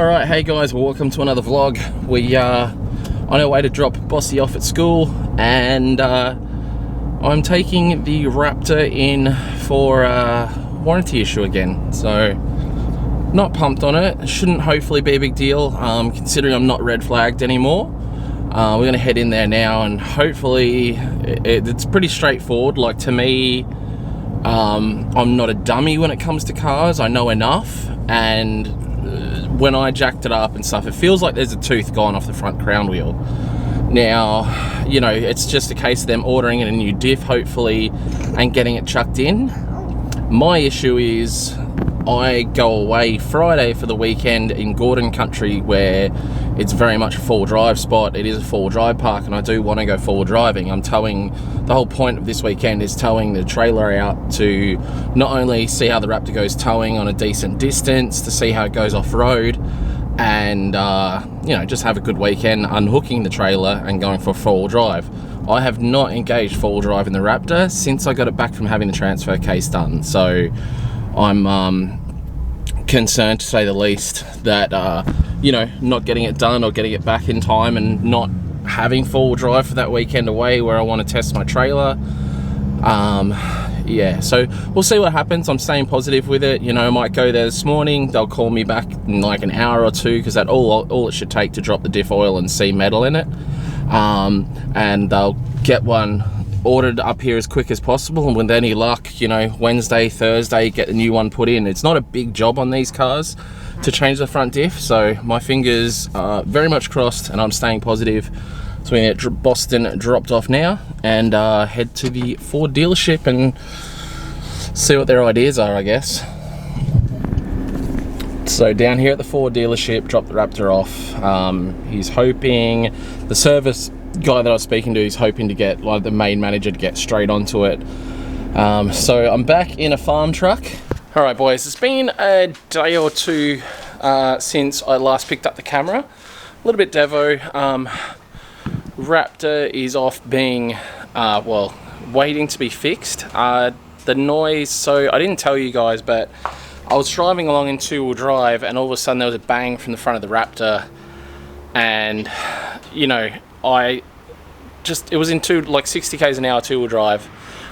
Alright, hey guys, welcome to another vlog. We are on our way to drop Bossy off at school, and I'm taking the Raptor in for a warranty issue again. So, not pumped on it. Shouldn't hopefully be a big deal, considering I'm not red flagged anymore. We're going to head in there now, and hopefully it's pretty straightforward. Like, to me, I'm not a dummy when it comes to cars. I know enough, and when I jacked it up and stuff, it feels like there's a tooth gone off the front crown wheel. Now, you know, it's just a case of them ordering a new diff, hopefully, and getting it chucked in. My issue is I go away Friday for the weekend in Gordon country, where it's very much a four-wheel drive spot. It is a four-wheel drive park, and I do want to go four-wheel driving. I'm towing, the whole point of this weekend is towing the trailer out to not only see how the Raptor goes towing on a decent distance, to see how it goes off-road, and you know, just have a good weekend unhooking the trailer and going for a four-wheel drive. I have not engaged four-wheel drive in the Raptor since I got it back from having the transfer case done, so I'm concerned, to say the least, that you know, not getting it done or getting it back in time and not having four-wheel drive for that weekend away where I want to test my trailer. Yeah, so we'll see what happens. I'm staying positive with it. You know, I might go there this morning. They'll call me back in like an hour or two, because that's all it should take to drop the diff oil and see metal in it. And they'll get one ordered up here as quick as possible, and with any luck, you know, Wednesday, Thursday, get the new one put in. It's not a big job on these cars to change the front diff, so my fingers are very much crossed, and I'm staying positive. So we're going to get Boston dropped off now and head to the Ford dealership and see what their ideas are, I guess. So down here at the Ford dealership, drop the Raptor off. He's hoping, the service guy that I was speaking to, he's hoping to get like the main manager to get straight onto it. So I'm back in a farm truck. All right, boys, it's been a day or two since I last picked up the camera. A little bit devo. Raptor is off being, well, waiting to be fixed. The noise, so I didn't tell you guys, but I was driving along in two-wheel drive, and all of a sudden there was a bang from the front of the Raptor, and, you know, it was in like 60 k's an hour two-wheel drive,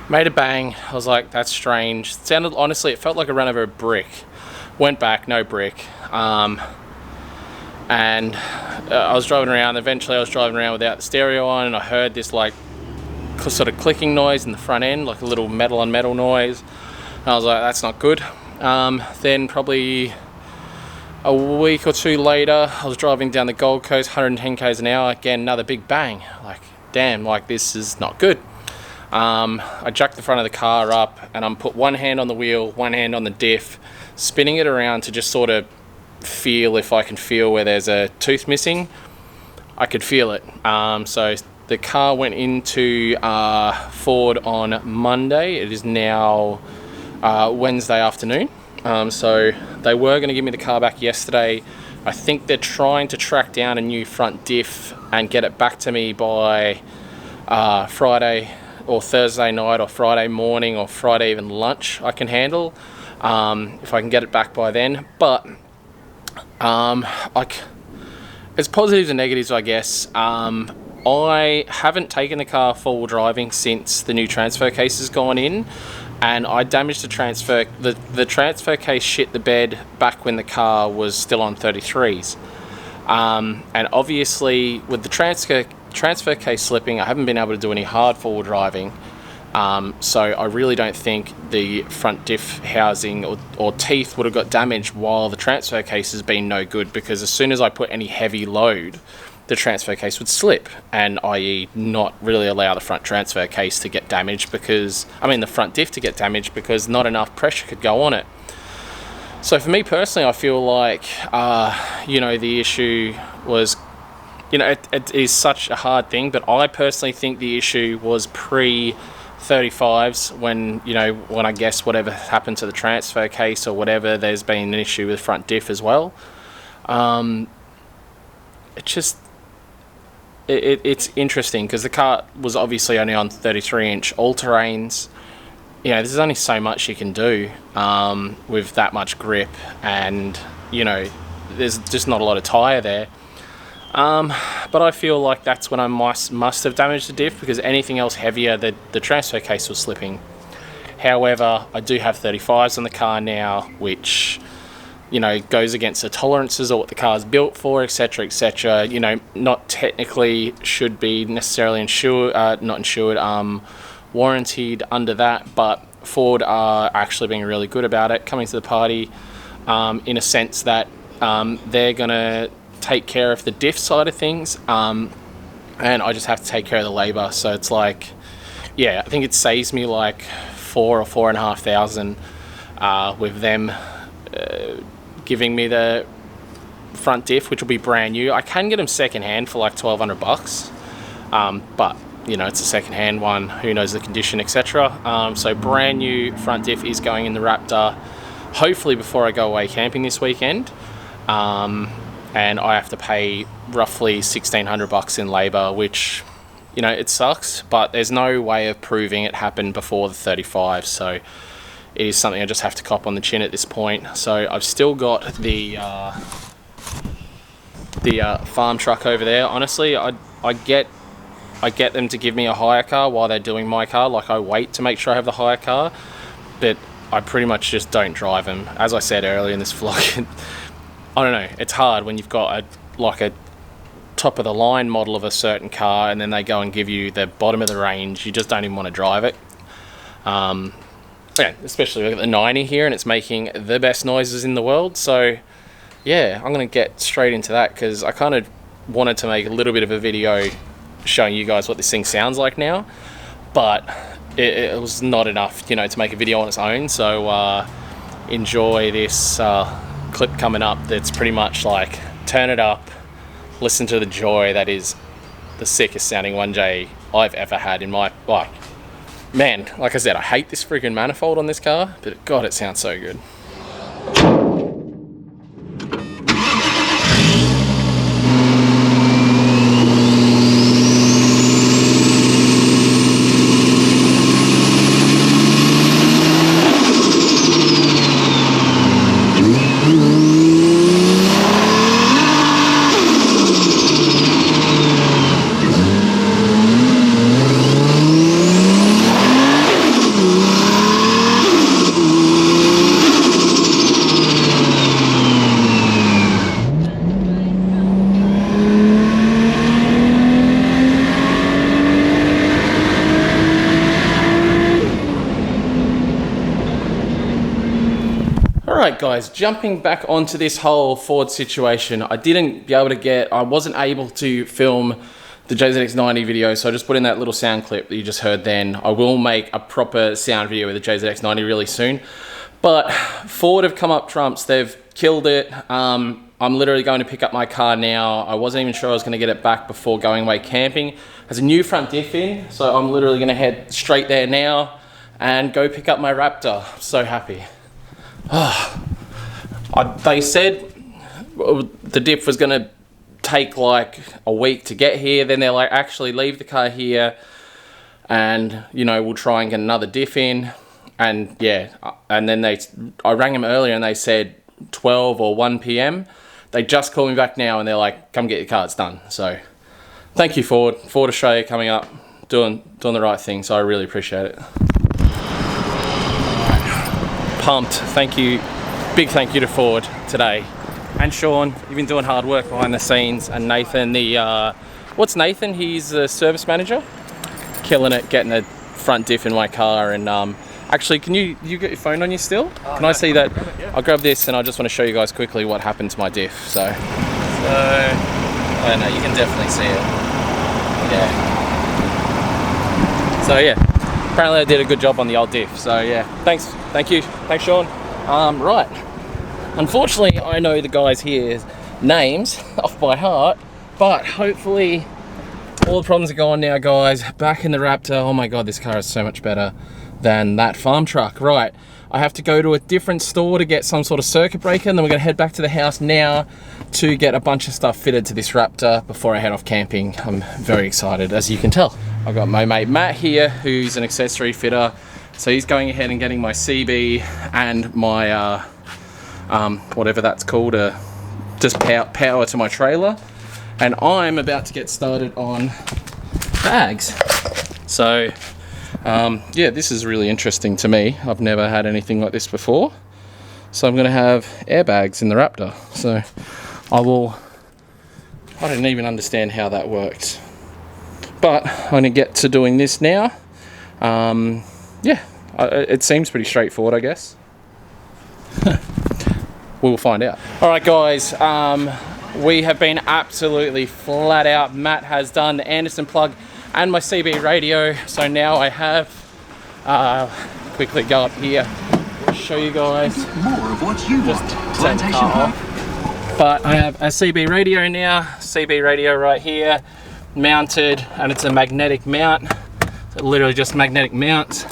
made a bang. I was like, that's strange. It sounded, honestly, it felt like I ran over a brick. Went back, no brick. And I was driving around. Eventually I was driving around without the stereo on, and I heard this like sort of clicking noise in the front end, like a little metal on metal noise. And I was like, that's not good. Then probably a week or two later, I was driving down the Gold Coast, 110 k's an hour. Again, another big bang. Like, damn, like this is not good. I jacked the front of the car up, and I'm put one hand on the wheel, one hand on the diff, spinning it around to just sort of feel if I can feel where there's a tooth missing. I could feel it. So the car went into Ford on Monday. It is now Wednesday afternoon. So they were going to give me the car back yesterday. I think they're trying to track down a new front diff and get it back to me by Friday or Thursday night or Friday morning or Friday even lunch. I can handle if I can get it back by then. But it's positives and negatives, I guess. I haven't taken the car full driving since the new transfer case has gone in, and I damaged the transfer. The transfer case shit the bed back when the car was still on 33s. And obviously with the transfer case slipping, I haven't been able to do any hard forward driving. So I really don't think the front diff housing or teeth would have got damaged while the transfer case has been no good, because as soon as I put any heavy load, the transfer case would slip, and i.e. not really allow the front transfer case to get damaged, because, I mean the front diff to get damaged, because not enough pressure could go on it. So for me personally, I feel like, you know, the issue was, you know, it is such a hard thing, but I personally think the issue was pre-35s, when, you know, when I guess whatever happened to the transfer case or whatever, there's been an issue with front diff as well. It's interesting, because the car was obviously only on 33-inch all-terrains. You know, there's only so much you can do with that much grip, and, you know, there's just not a lot of tyre there. But I feel like that's when I must have damaged the diff, because anything else heavier, the transfer case was slipping. However, I do have 35s on the car now, which, you know, goes against the tolerances or what the car's built for, etc, etc. You know, not technically should be necessarily insured, warranted under that, but Ford are actually being really good about it, coming to the party, in a sense that they're gonna take care of the diff side of things, and I just have to take care of the labour. So it's like, yeah, I think it saves me like $4,000 or $4,500 with them giving me the front diff, which will be brand new. I can get them second hand for like $1,200, but you know, it's a second hand one, who knows the condition, etc. So brand new front diff is going in the Raptor, hopefully before I go away camping this weekend. And I have to pay roughly $1,600 in labour, which, you know, it sucks, but there's no way of proving it happened before the 35, so it is something I just have to cop on the chin at this point. So I've still got the farm truck over there. Honestly, I get them to give me a hire car while they're doing my car. Like, I wait to make sure I have the hire car, but I pretty much just don't drive them. As I said earlier in this vlog, I don't know, it's hard when you've got a top of the line model of a certain car and then they go and give you the bottom of the range. You just don't even want to drive it. Yeah, especially with the 90 here, and it's making the best noises in the world. So yeah, I'm going to get straight into that, because I kind of wanted to make a little bit of a video showing you guys what this thing sounds like now, but it was not enough, you know, to make a video on its own. So enjoy this clip coming up that's pretty much like, turn it up, listen to the joy that is the sickest sounding 1J I've ever had in my, like, man, like I said, I hate this freaking manifold on this car, but God, it sounds so good. Alright guys, jumping back onto this whole Ford situation, I wasn't able to film the JZX90 video, so I just put in that little sound clip that you just heard then. I will make a proper sound video with the JZX90 really soon. But Ford have come up trumps, they've killed it. I'm literally going to pick up my car now. I wasn't even sure I was going to get it back before going away camping. It has a new front diff in, so I'm literally going to head straight there now and go pick up my Raptor. I'm so happy. They said the diff was going to take like a week to get here. Then they're like, actually leave the car here and, you know, we'll try and get another diff in. And yeah, and then I rang them earlier and they said 12 or 1 p.m. They just called me back now and they're like, come get your car, it's done. So thank you, Ford Australia coming up, doing the right thing. So I really appreciate it. Pumped. Thank you, big thank you to Ford today, and Sean, you've been doing hard work behind the scenes, and Nathan, what's Nathan, he's the service manager, killing it, getting a front diff in my car. And actually, can you get your phone on you still? Can I see that? I'll grab this and I just want to show you guys quickly what happened to my diff. So I don't know, you can definitely see it. Yeah. So yeah, apparently I did a good job on the old diff. So yeah, thanks, Sean. Right, unfortunately I know the guys here's names off by heart, but hopefully all the problems are gone now, guys. Back in the Raptor. Oh my god, this car is so much better than that farm truck. Right, I have to go to a different store to get some sort of circuit breaker, and then we're gonna head back to the house now to get a bunch of stuff fitted to this Raptor before I head off camping. I'm very excited, as you can tell. I've got my mate Matt here, who's an accessory fitter. So he's going ahead and getting my CB and my, whatever that's called, a just power to my trailer, and I'm about to get started on bags. So yeah, this is really interesting to me. I've never had anything like this before. So I'm going to have airbags in the Raptor. So I didn't even understand how that works, but I'm going to get to doing this now. Yeah, it seems pretty straightforward, I guess. We'll find out. All right, guys, we have been absolutely flat out. Matt has done the Anderson plug and my CB radio. So now I have, quickly go up here, show you guys. More of what you want. Plantation Park. But I have a CB radio now, CB radio right here, mounted, and it's a magnetic mount. So literally just magnetic mounts.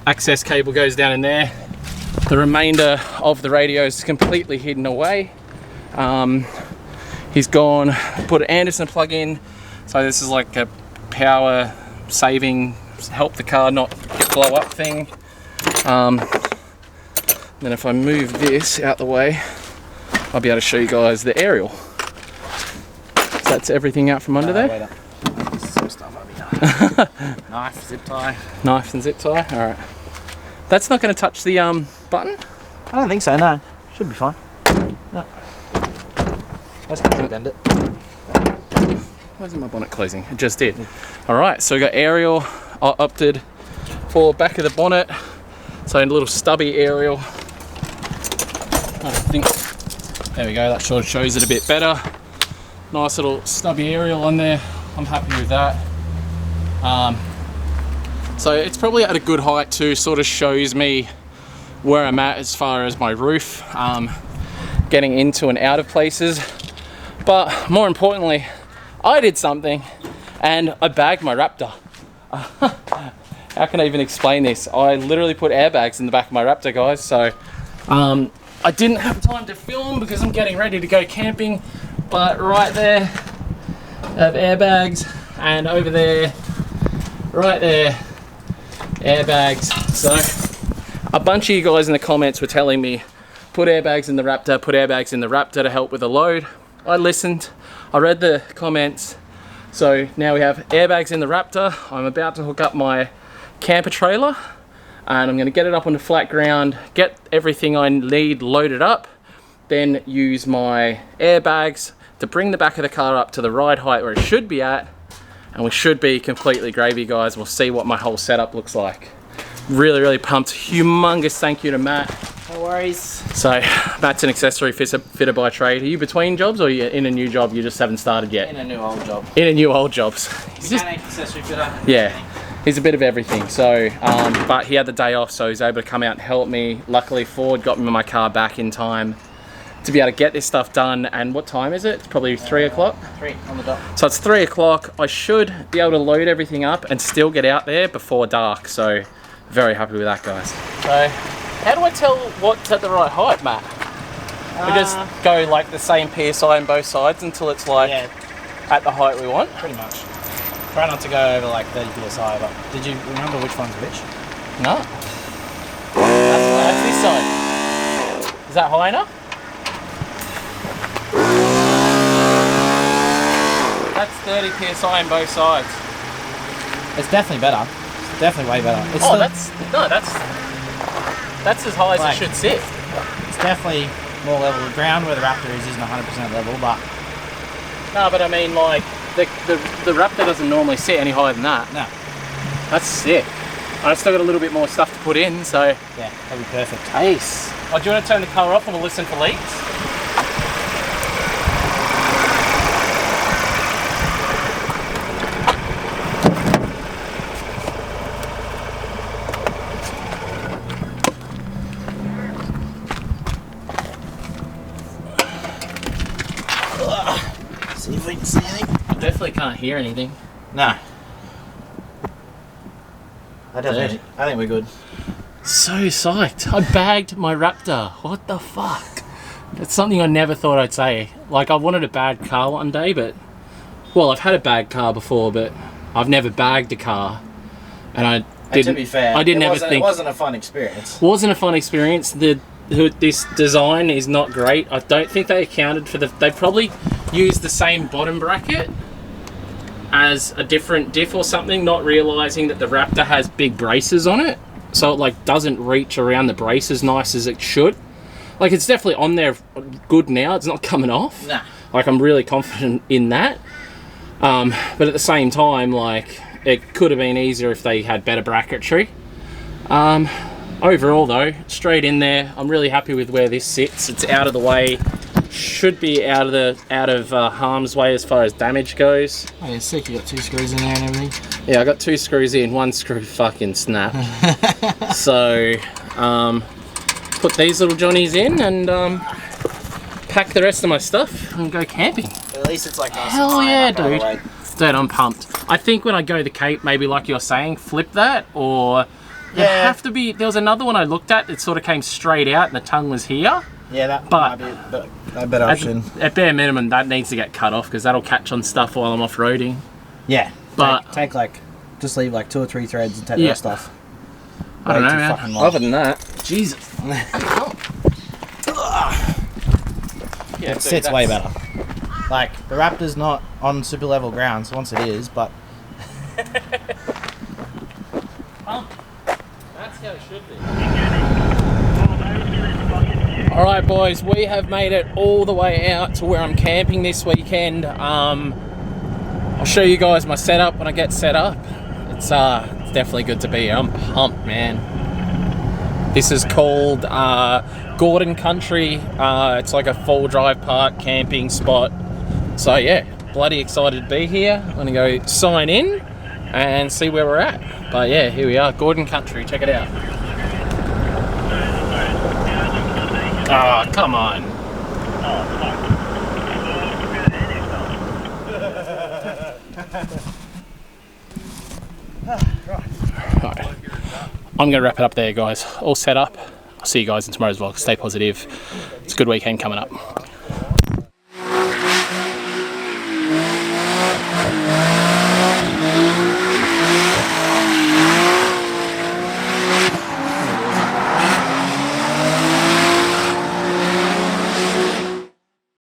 Access cable goes down in there. The remainder of the radio is completely hidden away. He's gone, put an Anderson plug in. So this is like a power saving, help the car not blow up thing. Then if I move this out the way, I'll be able to show you guys the aerial. So that's everything out from under there. Some stuff over here. Knife, zip tie. Knife and zip tie, all right. That's not going to touch the button? I don't think so, no. Should be fine. No. Let's not bend it. Why isn't my bonnet closing? It just did. All right, so we got aerial. I opted for back of the bonnet. So a little stubby aerial. I think, there we go, that sort of shows it a bit better. Nice little stubby aerial on there. I'm happy with that. So it's probably at a good height too, sort of shows me where I'm at as far as my roof, getting into and out of places. But more importantly, I did something and I bagged my Raptor. How can I even explain this? I literally put airbags in the back of my Raptor, guys. So I didn't have time to film because I'm getting ready to go camping. But right there, I have airbags, and over there, right there, airbags. So a bunch of you guys in the comments were telling me, put airbags in the Raptor, put airbags in the Raptor to help with the load. I listened, I read the comments. So now we have airbags in the Raptor. I'm about to hook up my camper trailer and I'm going to get it up onto flat ground, get everything I need loaded up, then use my airbags to bring the back of the car up to the right height where it should be at, and we should be completely gravy, guys. We'll see what my whole setup looks like. Really pumped. Humongous thank you to Matt. No worries. So Matt's an accessory fitter by trade. Are you between jobs or are you in a new job? You just haven't started yet? In a new old job. In a new old jobs. He's just accessory fitter. Yeah. He's a bit of everything. So, but he had the day off, so he's able to come out and help me. Luckily, Ford got me my car back in time to be able to get this stuff done. And what time is it? It's probably 3 o'clock. 3 on the dot. So it's 3 o'clock. I should be able to load everything up and still get out there before dark. So very happy with that, guys. So how do I tell what's at the right height, Matt? We just go like the same PSI on both sides until it's like at the height we want? Pretty much. Try not to go over like 30 PSI, but did you remember which one's which? No. That's this side. Is that high enough? That's 30 PSI on both sides. It's definitely better. It's definitely way better. It's that's as high as it should sit. It's definitely more level. The ground where the Raptor isn't 100% level, but... No, but I mean, like, the Raptor doesn't normally sit any higher than that. No. That's sick. I've still got a little bit more stuff to put in, so... Yeah, that'd be perfect. Ace. Oh, do you want to turn the car off and we'll listen for leaks? See if we can see anything. I definitely can't hear anything. No. I think we're good. So psyched. I bagged my Raptor. What the fuck? It's something I never thought I'd say. Like, I wanted a bad car one day, but... Well, I've had a bad car before, but I've never bagged a car. And I didn't... And to be fair, I didn't ever think... It wasn't a fun experience. Wasn't a fun experience. The this design is not great. I don't think they accounted for they probably used the same bottom bracket as a different diff or something, not realizing that the Raptor has big braces on it, so it like doesn't reach around the brace as nice as it should. Like, it's definitely on there good now, it's not coming off. Nah. Like, I'm really confident in that. But at the same time, like, it could have been easier if they had better bracketry. Overall though, straight in there. I'm really happy with where this sits. It's out of the way. Should be out of harm's way as far as damage goes. Oh yeah, sick. You got 2 screws in there and everything. Yeah, I got 2 screws in, 1 screw fucking snapped. So, put these little johnnies in and pack the rest of my stuff and go camping. At least it's like nice. Hell yeah, dude. Dude, I'm pumped. I think when I go the Cape, maybe like you're saying, flip that, or it'd have to be. There was another one I looked at. It sort of came straight out, and the tongue was here. Yeah, that But might be a better option. At bare minimum, that needs to get cut off because that'll catch on stuff while I'm off-roading. Yeah, but take like, just leave like 2 or 3 threads and take the rest off. I don't know, man. Other than that, Jesus. Yeah, it sits way better. Like, the Raptor's not on super level ground, so once it is, but... That's how it should be. Alright boys, we have made it all the way out to where I'm camping this weekend. I'll show you guys my setup when I get set up. It's definitely good to be here. I'm pumped, man. This is called Gordon Country. It's like a 4-drive park camping spot. So yeah, bloody excited to be here. I'm gonna go sign in and see where we're at. But yeah, here we are, Gordon Country, check it out. Oh, come on. Right. I'm gonna wrap it up there, guys. All set up. I'll see you guys in tomorrow's vlog. Stay positive. It's a good weekend coming up.